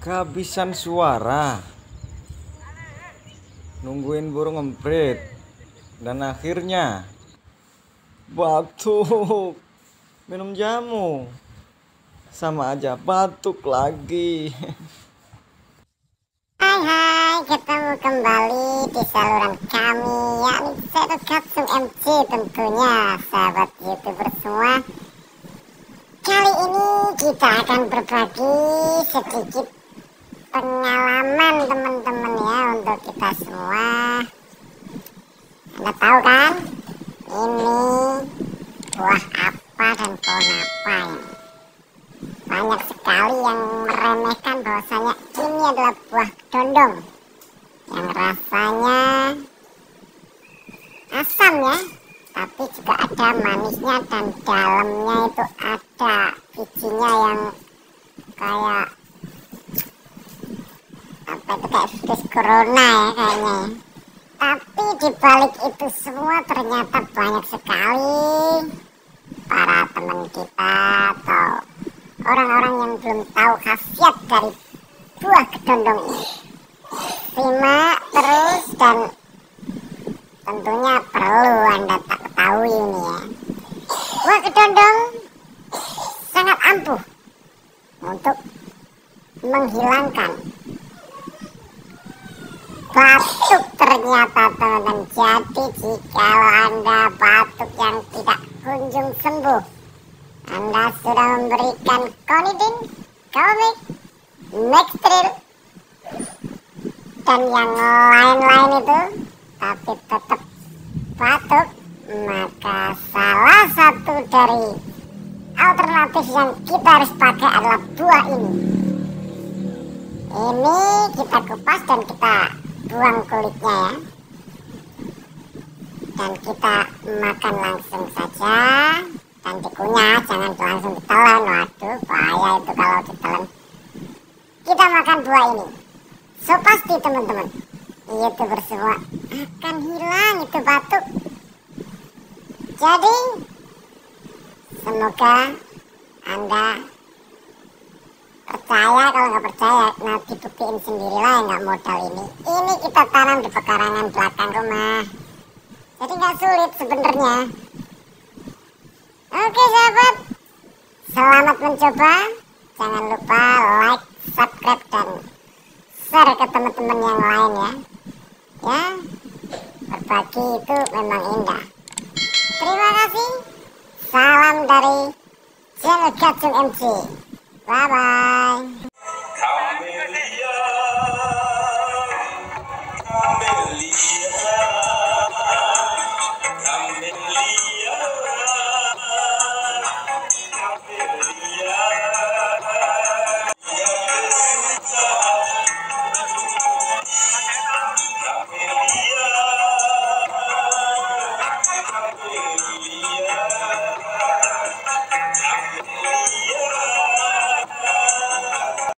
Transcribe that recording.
Kehabisan suara, nungguin burung emprit, dan akhirnya batuk. Minum jamu sama aja batuk lagi. Hai, ketemu kembali di saluran kami, yakni Shadow Katsung MC tentunya, sahabat YouTuber semua. Kali ini kita akan berbagi sedikit pengalaman teman-teman ya untuk kita semua. Anda tahu kan, ini buah apa dan pohon apa ya? Banyak sekali yang meremehkan bahwasanya ini adalah buah kedondong yang rasanya asam ya, tapi juga ada manisnya dan dalamnya itu ada bijinya yang kayak apa itu, kayak virus corona ya kayaknya. Tapi dibalik itu semua ternyata banyak sekali para teman kita atau orang-orang yang belum tahu khasiat dari buah kedondong ini. Simak terus dan tentunya perlu Anda tak ketahui ini ya. Buah kedondong sangat ampuh untuk menghilangkan batuk ternyata teman-teman. Jadi jika Anda batuk yang tidak kunjung sembuh, Anda sudah memberikan Konidin, Comix, Mextril, dan yang lain-lain itu, tapi tetap batuk, maka salah satu dari alternatif yang kita harus pakai adalah buah ini. Ini kita kupas dan kita buang kulitnya ya, dan kita makan langsung saja. Dan dikunyah, jangan langsung ditelan. Waduh, bahaya itu kalau ditelan. Kita makan buah ini, so pasti teman-teman YouTuber semua akan hilang itu batuk. Jadi semoga Anda percaya. Kalau nggak percaya, nanti buktiin sendirilah, nggak modal ini. Ini kita tanam di pekarangan belakang rumah, jadi nggak sulit sebenarnya. Oke sahabat, selamat mencoba. Jangan lupa like, subscribe, dan share ke teman-teman yang lain ya. Ya, berbagi itu memang indah. Terima kasih. Salam dari channel Katsung MC. Bye bye.